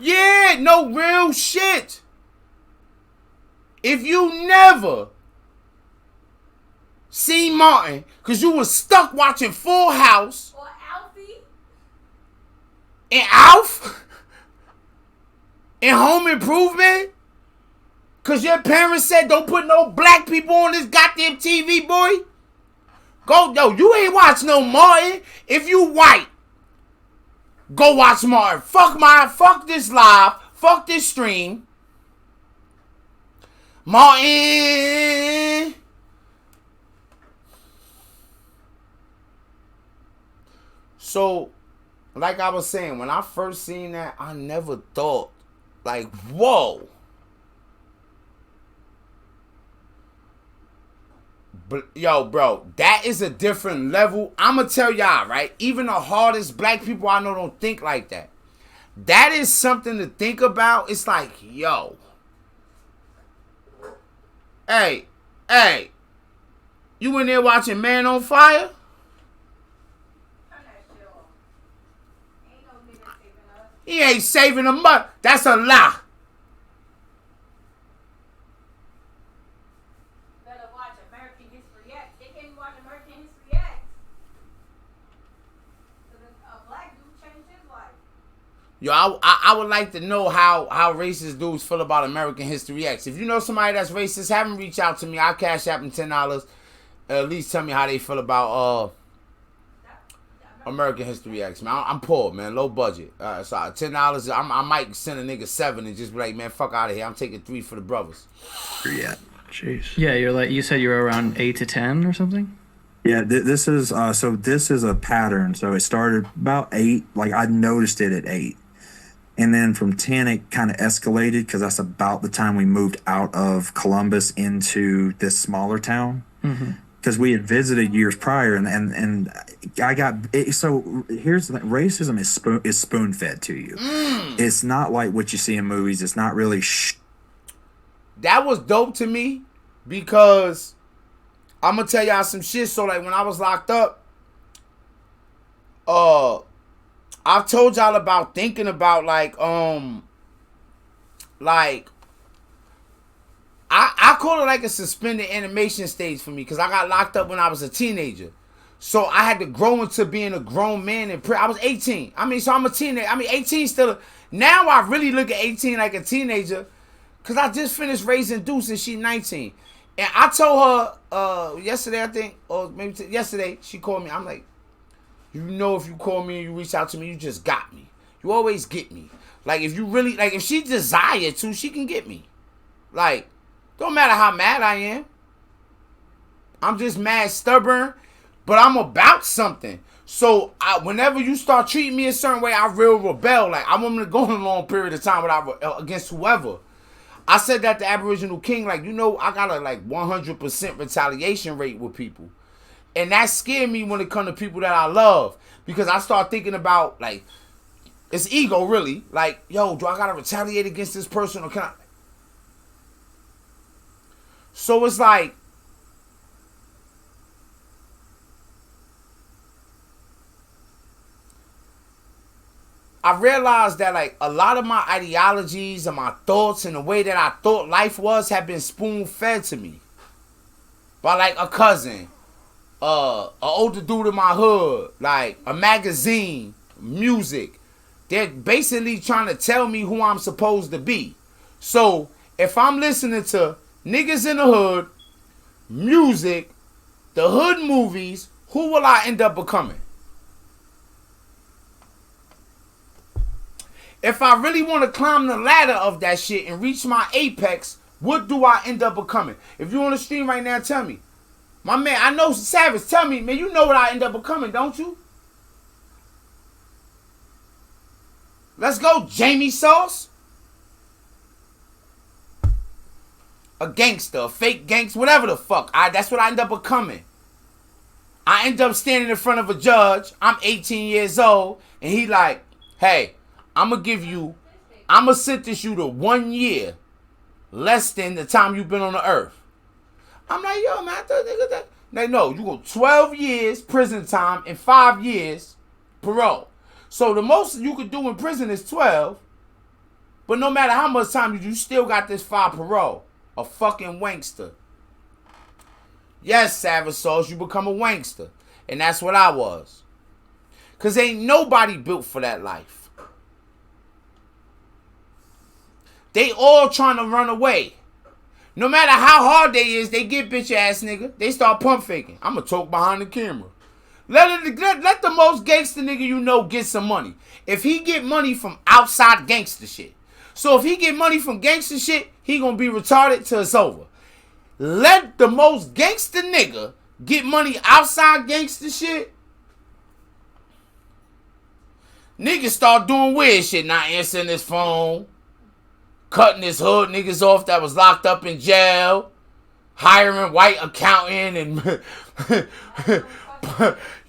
Yeah, no real shit. If you never seen Martin, because you was stuck watching Full House. Or Alfie. And Alf. And Home Improvement. Because your parents said don't put no black people on this goddamn TV, boy. Go, yo, you ain't watch no Martin. If you white, go watch Martin. Fuck this live. Fuck this stream. Martin. So, like I was saying, when I first seen that, I never thought, like, whoa. But, yo, bro, that is a different level. I'm going to tell y'all, right? Even the hardest black people I know don't think like that. That is something to think about. It's like, yo. Hey. You in there watching Man on Fire? He ain't saving a mother. That's a lie. Better watch American History X. They can't watch American History X. A black dude changed his life. Yo, I would like to know how racist dudes feel about American History X. If you know somebody that's racist, have them reach out to me. I'll cash app them $10. At least tell me how they feel about American History X, man. I'm poor, man. Low budget. So $10. I might send a nigga 7 and just be like, man, fuck out of here. I'm taking 3 for the brothers. Yeah. Jeez. Yeah, you're like, you said you were around 8 to 10 or something. Yeah, this is so this is a pattern. So it started about 8. Like I noticed it at 8, and then from 10 it kind of escalated because that's about the time we moved out of Columbus into this smaller town. Mm-hmm. Because we had visited years prior, and I got so here's the thing, racism is spoon fed to you. It's not like what you see in movies. It's not really. That was dope to me because I'm gonna tell y'all some shit. So like when I was locked up, I've told y'all about thinking about like I call it like a suspended animation stage for me because I got locked up when I was a teenager. So I had to grow into being a grown man in prison. I was 18. So I'm a teenager. 18 still. Now I really look at 18 like a teenager because I just finished raising Deuce and she's 19. And I told her yesterday, I think, or maybe yesterday, she called me. I'm like, you know, if you call me and you reach out to me, you just got me. You always get me. Like, if you really, like, if she desired to, she can get me. Like, don't matter how mad I am. I'm just mad stubborn, but I'm about something. So whenever you start treating me a certain way, I real rebel. Like, I want to go in a long period of time against whoever. I said that to Aboriginal King, like, you know, I got a like 100% retaliation rate with people. And that scared me when it comes to people that I love. Because I start thinking about, like, it's ego, really. Like, yo, do I got to retaliate against this person or can I? So it's like, I realized that like a lot of my ideologies and my thoughts and the way that I thought life was have been spoon fed to me by like a cousin, an older dude in my hood, like a magazine, music. They're basically trying to tell me who I'm supposed to be. So if I'm listening to niggas in the hood, music, the hood movies, who will I end up becoming? If I really want to climb the ladder of that shit and reach my apex, what do I end up becoming? If you on the stream right now, tell me. My man, I know Savage, tell me, man, you know what I end up becoming, don't you? Let's go, Jamie Sauce. A gangster, a fake gangster, whatever the fuck. That's what I end up becoming. I end up standing in front of a judge. I'm 18 years old. And he like, hey, I'm going to sentence you to 1 year less than the time you've been on the earth. I'm like, yo, man, I thought nigga that. They know, you go 12 years prison time and 5 years parole. So the most you could do in prison is 12. But no matter how much time you do, you still got this file parole. A fucking wankster. Yes, Savage Sauce, you become a wankster. And that's what I was. Because ain't nobody built for that life. They all trying to run away. No matter how hard they is, they get bitch ass nigga. They start pump faking. I'ma talk behind the camera. Let the most gangster nigga you know get some money. If he get money from outside gangster shit. So if he get money from gangster shit, he gonna be retarded till it's over. Let the most gangster nigga get money outside gangster shit. Niggas start doing weird shit, not answering his phone, cutting his hood niggas off that was locked up in jail, hiring white accountant and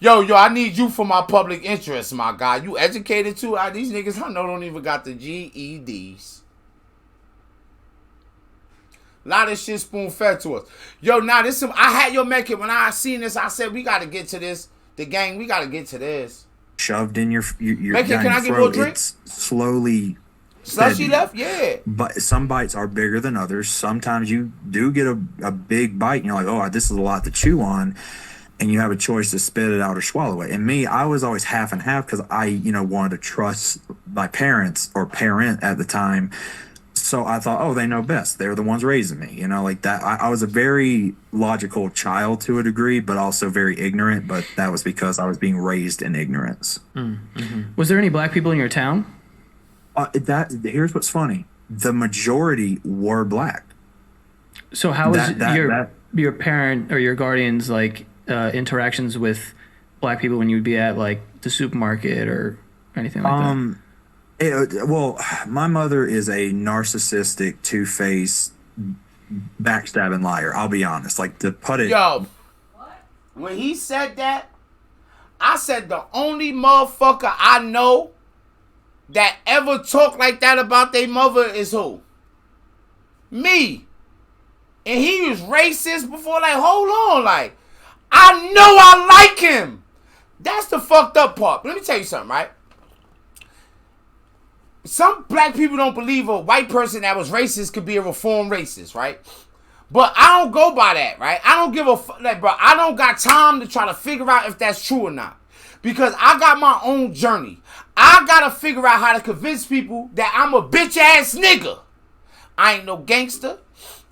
yo, I need you for my public interest, my guy. You educated too? These niggas I know don't even got the GEDs. A lot of shit spoon fed to us. Yo, now this I had your man when I seen this, I said we gotta get to this. The gang, we gotta get to this. Shoved in your can I get more drink? It's slowly. Slushy left? Yeah. But some bites are bigger than others. Sometimes you do get a big bite and you're like, oh, this is a lot to chew on. And you have a choice to spit it out or swallow it. And me, I was always half and half because I, wanted to trust my parents or parent at the time. So I thought, oh, they know best. They're the ones raising me, like that. I was a very logical child to a degree, but also very ignorant. But that was because I was being raised in ignorance. Mm-hmm. Was there any black people in your town? Here's what's funny. The majority were black. So how was your parent or your guardians like interactions with black people when you'd be at like the supermarket or anything like that? Well, my mother is a narcissistic, two-faced, backstabbing liar. I'll be honest. Like, to put it... Yo, when he said that, I said the only motherfucker I know that ever talk like that about their mother is who? Me. And he was racist before, like, hold on, like, I know I like him. That's the fucked up part. But let me tell you something, right? Some black people don't believe a white person that was racist could be a reformed racist, right? But I don't go by that, right? I don't give a fuck, like, bro. I don't got time to try to figure out if that's true or not. Because I got my own journey. I gotta figure out how to convince people that I'm a bitch ass nigga. I ain't no gangster.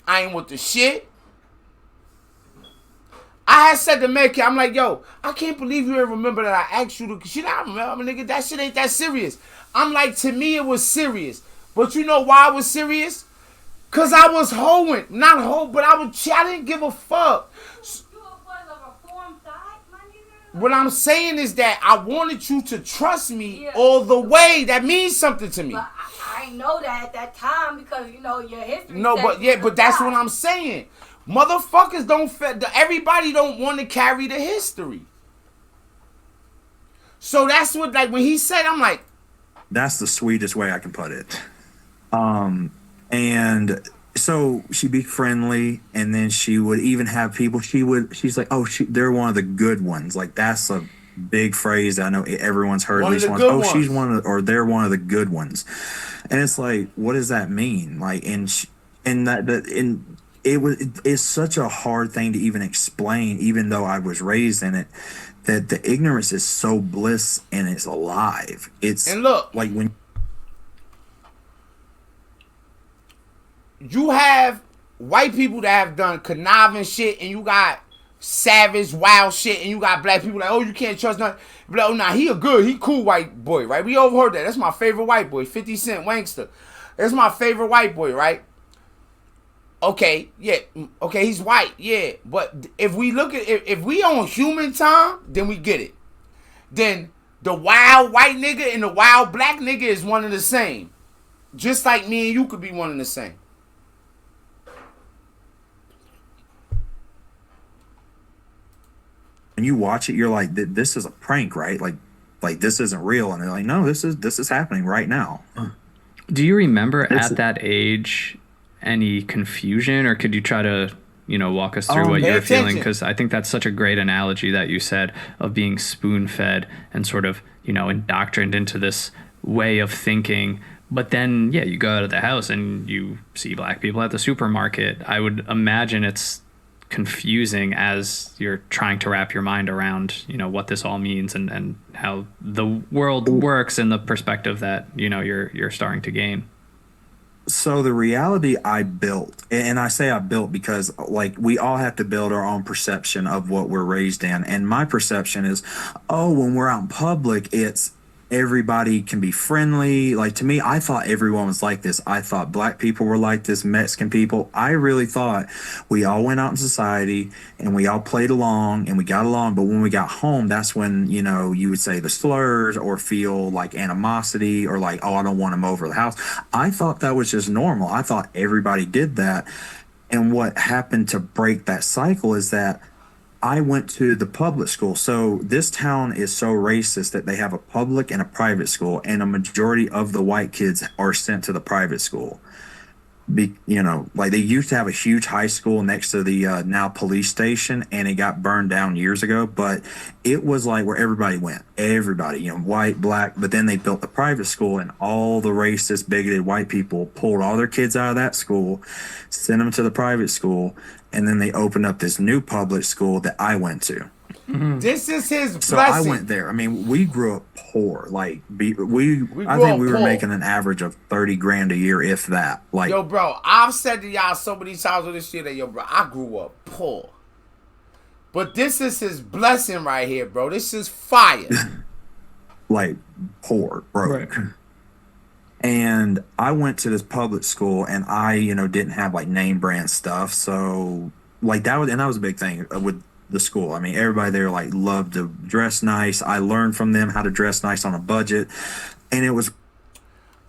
I ain't with the shit. I had said to Medkit, I'm like, yo, I can't believe you ever remember that I asked you to shit. I remember, nigga, that shit ain't that serious. I'm like, to me, it was serious. But you know why it was serious? Because I was hoeing. Not hoe, but I didn't give a fuck. What I'm saying is that I wanted you to trust me all the way. That means something to me. But I didn't know that at that time because, your history. No, but that's what I'm saying. Motherfuckers everybody don't want to carry the history. So that's what, like, when he said, I'm like, that's the sweetest way I can put it. And so she'd be friendly, and then she would even have people. She's like, oh, they're one of the good ones. Like, that's a big phrase that I know everyone's heard at least once. Oh, she's or they're one of the good ones. And it's like, what does that mean? Like, it's such a hard thing to even explain, even though I was raised in it, that the ignorance is so bliss and it's alive. And look, like when you have white people that have done conniving shit, and you got savage, wild shit, and you got black people like, oh, you can't trust nothing. But, oh, nah, he cool white boy, right? We overheard that. That's my favorite white boy, 50 Cent Wankster. That's my favorite white boy, right? Okay, yeah, okay, he's white, yeah. But if we look at if we on human time, then we get it. Then the wild white nigga and the wild black nigga is one and the same. Just like me and you could be one and the same. When you watch it, you're like, this is a prank, right? Like this isn't real. And they're like, no, this is happening right now. Do you remember at that age any confusion, or could you try to walk us through what you're feeling? Because I think that's such a great analogy that you said of being spoon fed and sort of indoctrined into this way of thinking But then, yeah, you go out of the house and you see black people at the supermarket. I would imagine it's confusing as you're trying to wrap your mind around, what this all means and how the world works in the perspective that, you're starting to gain. So the reality I built, and I say I built because like we all have to build our own perception of what we're raised in. And my perception is, oh, when we're out in public, it's everybody can be friendly. Like to me, I thought everyone was like this. I thought black people were like this, Mexican people. I really thought we all went out in society and we all played along and we got along. But when we got home, that's when, you would say the slurs or feel like animosity or like, oh, I don't want them over the house. I thought that was just normal. I thought everybody did that. And what happened to break that cycle is that I went to the public school. So this town is so racist that they have a public and a private school, and a majority of the white kids are sent to the private school. Like they used to have a huge high school next to the now police station, and it got burned down years ago. But it was like where everybody went, everybody, white, black. But then they built the private school, and all the racist, bigoted white people pulled all their kids out of that school, sent them to the private school, and then they opened up this new public school that I went to. Mm-hmm. This is his blessing. So I went there. I mean, we grew up poor. Like I think we were making an average of 30 grand a year, if that. Like, yo, bro, I've said to y'all so many times on this shit that, yo, bro, I grew up poor. But this is his blessing right here, bro. This is fire. Like poor, broke. Right. And I went to this public school, and I, didn't have like name brand stuff. So like that was a big thing with the school. I mean, everybody there like loved to dress nice. I learned from them how to dress nice on a budget, and it was.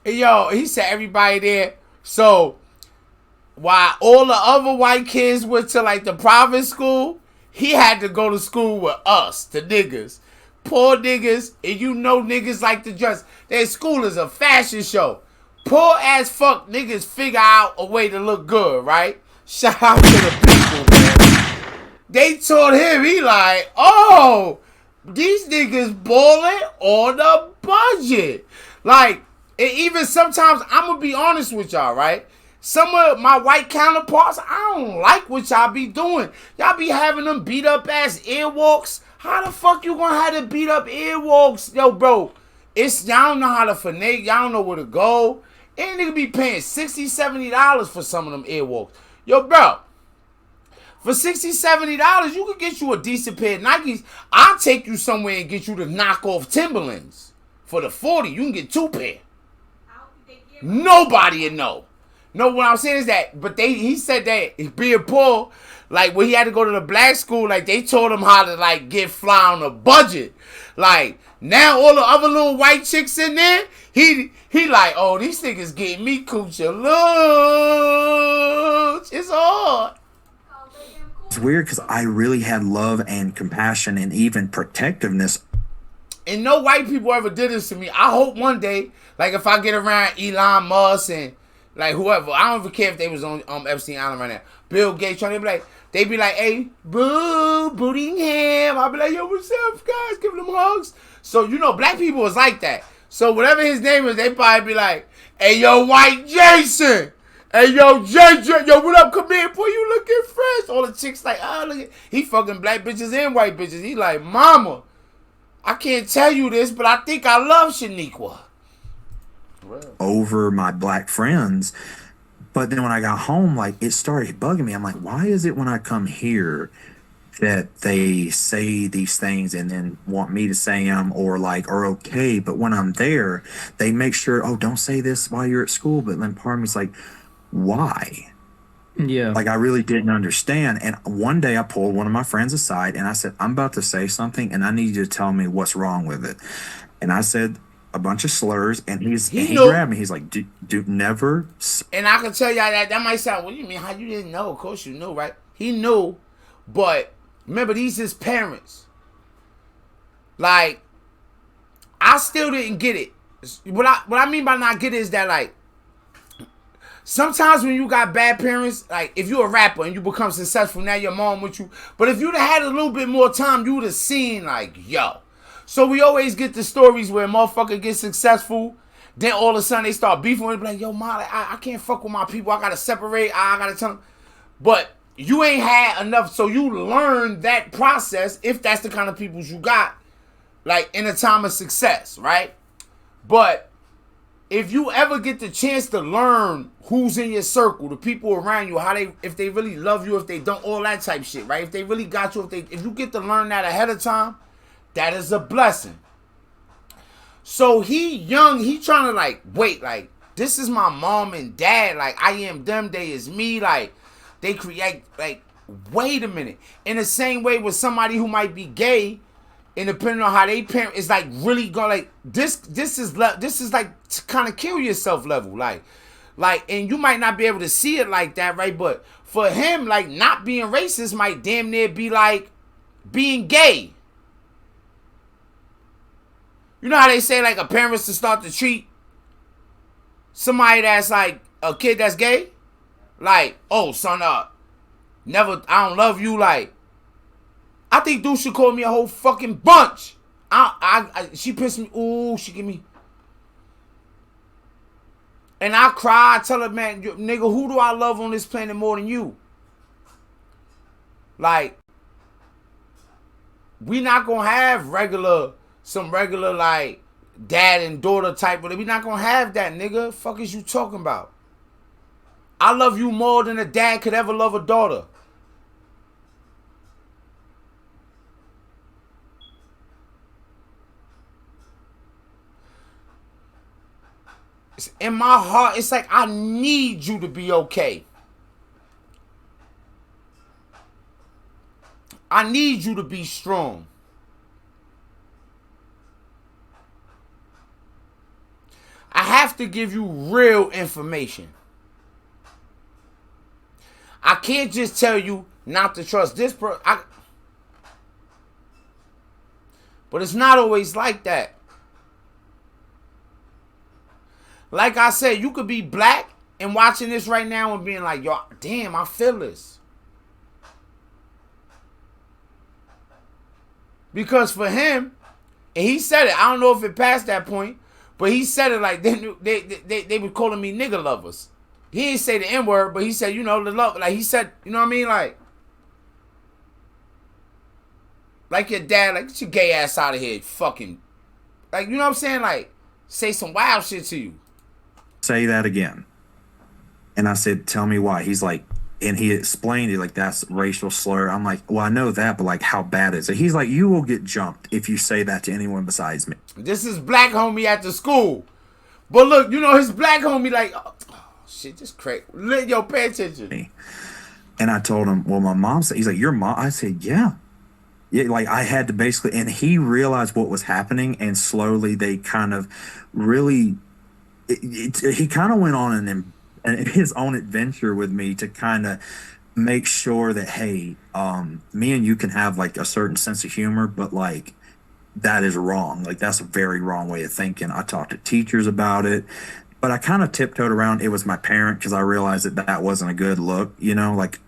Yo, he said everybody there. So while all the other white kids went to like the private school, he had to go to school with us, the niggas. Poor niggas, and niggas like to dress. Their school is a fashion show. Poor as fuck niggas figure out a way to look good, right? Shout out to the people, man. They told him, he like, oh, these niggas balling on the budget. Like, and even sometimes, I'm going to be honest with y'all, right? Some of my white counterparts, I don't like what y'all be doing. Y'all be having them beat up ass earwalks. How the fuck you gonna have to beat up earwalks? Yo, bro, y'all don't know how to finesse. Y'all don't know where to go. And nigga be paying $60, $70 for some of them earwalks. Yo, bro, for $60, $70, you could get you a decent pair of Nikes. I'll take you somewhere and get you the knockoff Timberlands. For the 40, you can get 2 pair. Nobody will know. No, what I'm saying is that, but he said that being poor, like when he had to go to the black school, like they taught him how to like get fly on a budget. Like now all the other little white chicks in there, he like, oh, these niggas getting me coochie looch. It's hard. It's weird because I really had love and compassion and even protectiveness. And no white people ever did this to me. I hope one day, like if I get around Elon Musk and like whoever, I don't even care if they was on Epstein Island right now. Bill Gates, they be like, hey, boo, Bootingham. I'll be like, yo, what's up, guys? Giving them hugs. So, black people was like that. So whatever his name is, they probably be like, hey, yo, white Jason. Hey, yo, JJ. Yo, what up? Come here, boy. You looking fresh. All the chicks like, oh, look at, he fucking black bitches and white bitches. He like, mama, I can't tell you this, but I think I love Shaniqua. Over my black friends. But then when I got home, like it started bugging me. I'm like, why is it when I come here that they say these things and then want me to say them or like are okay, but when I'm there, they make sure, oh, don't say this while you're at school. But then part of me's like, why? Yeah. Like I really didn't understand. And one day I pulled one of my friends aside and I said, I'm about to say something and I need you to tell me what's wrong with it. And I said a bunch of slurs, and he grabbed me. He's like, "Do never." And I can tell y'all that might sound. What do you mean? How you didn't know? Of course you knew, right? He knew, but remember, these his parents. Like, I still didn't get it. What I mean by not get it is that like, sometimes when you got bad parents, like if you're a rapper and you become successful, now your mom with you. But if you'd have had a little bit more time, you would have seen like, yo. So we always get the stories where a motherfucker gets successful, Then all of a sudden they start beefing with me, like, yo, Ma, I can't fuck with my people. I gotta separate. I gotta tell them. But you ain't had enough, so you learn that process if that's the kind of people you got, like in a time of success, right? But if you ever get the chance to learn who's in your circle, the people around you, if they really love you, if they don't, all that type shit, right? If they really got you, if you get to learn that ahead of time, that is a blessing. So he young, he trying to like, wait, like, this is my mom and dad, like, I am them, they is me, like, they create, like, wait a minute. In the same way with somebody who might be gay, and depending on how they parent, it's like really going, like, this is like to kind of kill yourself level, like, and you might not be able to see it like that, right? But for him, like, not being racist might damn near be like being gay. You know how they say, like, a parent's to start to treat somebody that's like a kid that's gay? Like, oh, son, I don't love you. Like, I think dude should call me a whole fucking bunch. She pissed me. Ooh, she give me. And I cry. I tell her, man, nigga, who do I love on this planet more than you? Like, we not gonna have some regular, like, dad and daughter type, but we not gonna have that, nigga. Fuck is you talking about? I love you more than a dad could ever love a daughter. It's in my heart, it's like I need you to be okay. I need you to be strong. I have to give you real information. I can't just tell you not to trust this person. But it's not always like that. Like I said, you could be black and watching this right now and being like, yo, damn, I feel this. Because for him, and he said it, I don't know if it passed that point, but he said it like they were calling me nigga lovers. He didn't say the N-word, but he said, you know, the love, like he said, you know what I mean? Like your dad, like, get your gay ass out of here, fucking, like, you know what I'm saying? Like, say some wild shit to you. Say that again. And I said, tell me why. He's like, and he explained it like that's racial slur. I'm like, well, I know that, but like, how bad is it? He's like, you will get jumped if you say that to anyone besides me. This is black homie at the school. But look, you know, his black homie like, oh shit, just crazy. Yo, pay attention. And I told him, well, my mom said, he's like, your mom? I said, yeah. Yeah, like I had to basically, and he realized what was happening, and slowly they kind of really, he kind of went on his own adventure with me to kind of make sure that, hey, me and you can have like a certain sense of humor, but like that is wrong. Like that's a very wrong way of thinking. I talked to teachers about it, but I kind of tiptoed around. It was my parent because I realized that wasn't a good look, you know, like.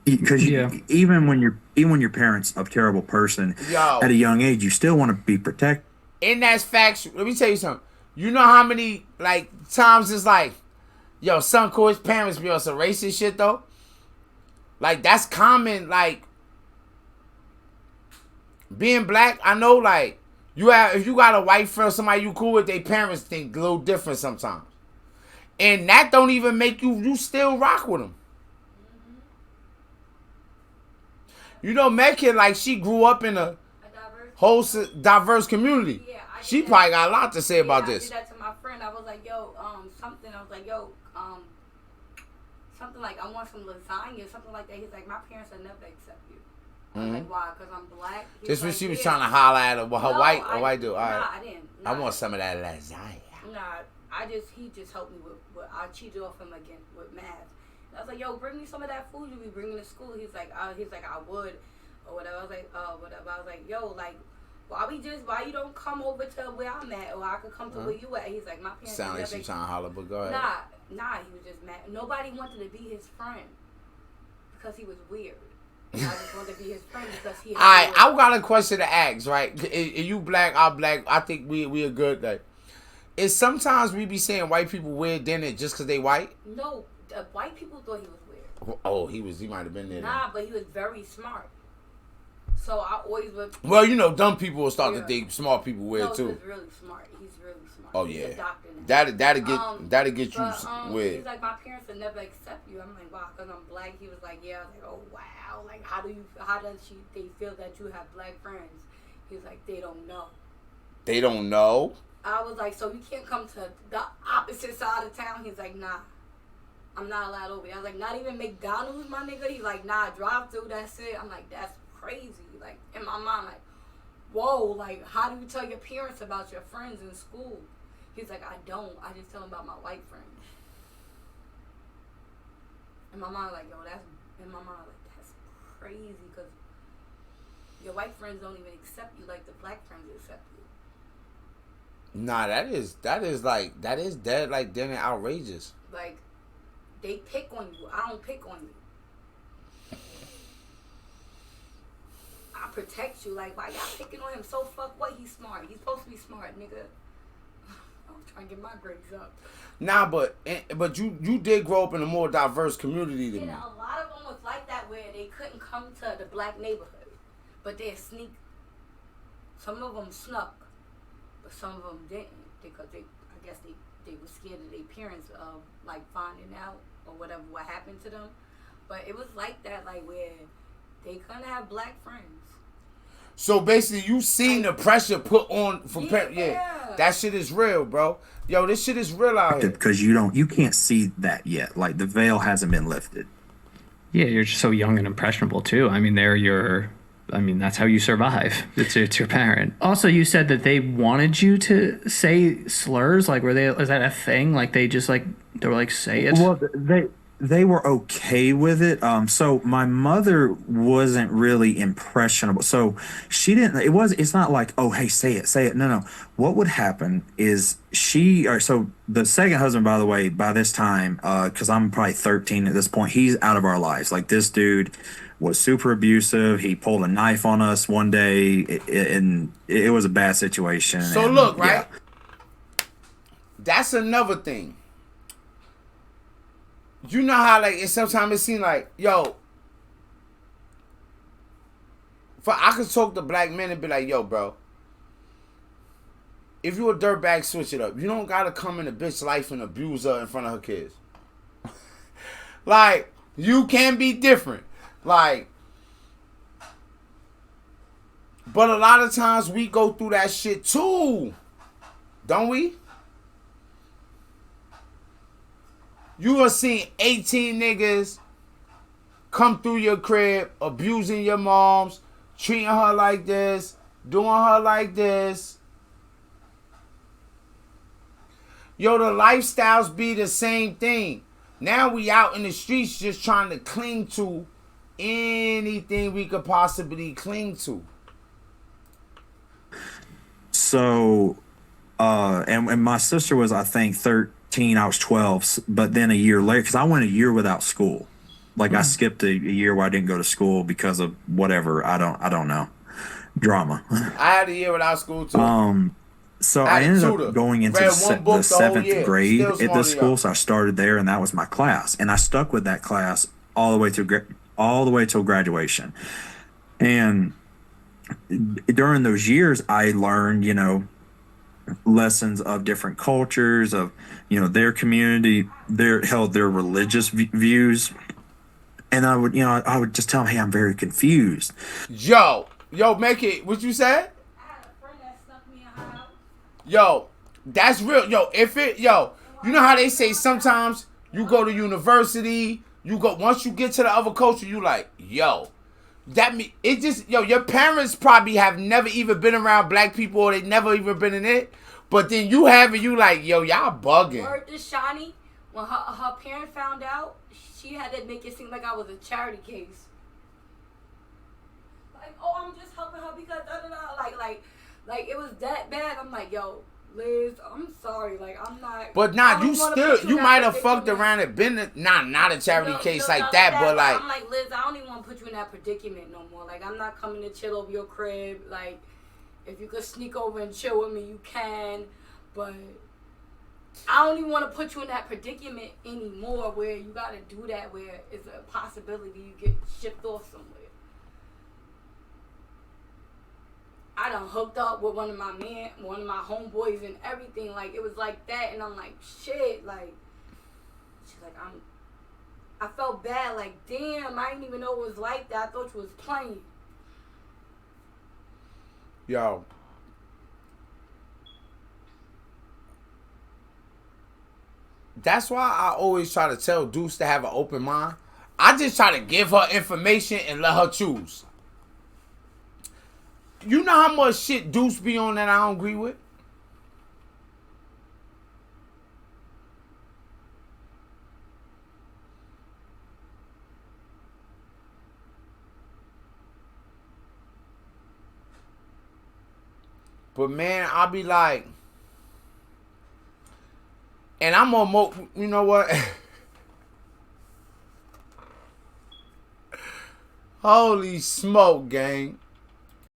Because even when your parents a terrible person at a young age, you still want to be protected. And that's factual. Let me tell you something. You know how many like times it's like, yo, son call his parents be on some racist shit though? Like that's common. Like being black, I know like if you got a white friend or somebody you cool with, their parents think a little different sometimes. And that don't even make you still rock with them. You know, Metcalf, like, she grew up in a whole diverse community. Yeah, she probably got a lot to say about this. I did that to my friend. I was like, yo, something like, I want some lasagna, something like that. He's like, my parents will never accept you. I was like, why? Because I'm black? This when she was trying to holler at her, white dude. All right. Nah, I didn't. Nah, I want some of that lasagna. Nah, he just helped me with I cheated off him again with math. I was like, yo, bring me some of that food you be bringing to school. He's like, I would, or whatever. I was like, whatever. I was like, yo, like, why you don't come over to where I'm at, or I could come to where you at? He's like, my parents. Sound like she trying to holler, but go ahead. Nah, he was just mad. Nobody wanted to be his friend because he was weird. I just wanted to be his friend because he. Alright, I got a question to ask. Right, are you black? I'm black. I think we are good. Like, Is sometimes we be saying white people weird then it just because they white? No, the white people thought he was weird. Oh, he might have been there. Nah, but he was very smart. So I always would. Well, you know, dumb people will start to think smart people weird too. He's really smart. He's really smart. Oh He's yeah. a doctor now. That'll get you weird. He's like, my parents would never accept you. I'm like, wow, because I'm black. He was like, yeah. I was like, oh wow. Like, how does they feel that you have black friends? He was like, they don't know. They don't know. I was like, so you can't come to the opposite side of town? He's like, nah. I'm not allowed over here. I was like, not even McDonald's, my nigga? He's like, nah, drive through, that's it. I'm like, that's crazy. Like, in my mind, like, whoa, like, how do you tell your parents about your friends in school? He's like, I don't. I just tell them about my white friends. And my mom like, that's crazy, because your white friends don't even accept you like the black friends accept you. Nah, that is dead like damn it outrageous. Like, they pick on you. I don't pick on you. I protect you. Like, why y'all picking on him? So fuck what? He's smart. He's supposed to be smart, nigga. I'm trying to get my grades up. Nah, but you did grow up in a more diverse community than me. A lot of them was like that, where they couldn't come to the black neighborhood, but they'd sneak. Some of them snuck, but some of them didn't, because I guess they were scared of their parents of like finding out or whatever what happened to them. But it was like that, like where they couldn't have black friends. So basically, you seen the pressure put on from yeah. That shit is real, bro. Yo, this shit is real out here. Because you can't see that yet. Like, the veil hasn't been lifted. Yeah, you're just so young and impressionable too. I mean, that's how you survive. It's your parent. Also, you said that they wanted you to say slurs. Like, is that a thing? Like, they were like, say it? Well, they were okay with it. So my mother wasn't really impressionable. So she didn't, it's not like, oh, hey, say it. No. What would happen is so the second husband, by the way, by this time, cause I'm probably 13 at this point, he's out of our lives. Like, this dude was super abusive. He pulled a knife on us one day, and it was a bad situation. So look, right? Yeah. That's another thing. You know how, like, sometimes it seems like, yo, I could talk to black men and be like, yo, bro, if you a dirtbag, switch it up. You don't gotta come in a bitch life and abuse her in front of her kids. Like, you can be different. Like, but a lot of times we go through that shit too. Don't we? You are seeing 18 niggas come through your crib, abusing your moms, treating her like this, doing her like this. Yo, the lifestyles be the same thing. Now we out in the streets just trying to cling to anything we could possibly cling to. So, and my sister was, I think, 13. I was 12, but then a year later, because I went a year without school. Like, I skipped a year where I didn't go to school because of whatever. I don't know. Drama. I had a year without school too. So I ended up going into the 7th grade at this school. So I started there, and that was my class. And I stuck with that class all the way till graduation. And during those years, I learned, lessons of different cultures, of their community, held their religious views, and I would just tell them, hey, I'm very confused. Yo, make it what you said. I had a friend that snuck me in her house. Yo, that's real. You know how they say sometimes you go to university, once you get to the other culture, you like, yo. Your parents probably have never even been around black people, or they never even been in it. But then you have it, you like, yo, y'all bugging. Word to Shani, when her parent found out, she had to make it seem like I was a charity case. Like, oh, I'm just helping her because da-da-da. Like it was that bad. I'm like, yo, Liz, I'm sorry. Like, I'm not. But you might have fucked around and been not a charity case like that, but like. I'm like, Liz, I don't even want to put you in that predicament no more. Like, I'm not coming to chill over your crib. Like, if you could sneak over and chill with me, you can. But I don't even want to put you in that predicament anymore where you got to do that, where it's a possibility you get shipped off somewhere. I done hooked up with one of my homeboys and everything. Like, it was like that. And I'm like, shit. Like, she's like, I felt bad. Like, damn, I didn't even know it was like that. I thought you was playing. Yo. That's why I always try to tell Deuce to have an open mind. I just try to give her information and let her choose. You know how much shit Deuce be on that I don't agree with? But man, I'll be like, and I'm on you know what? Holy smoke, gang.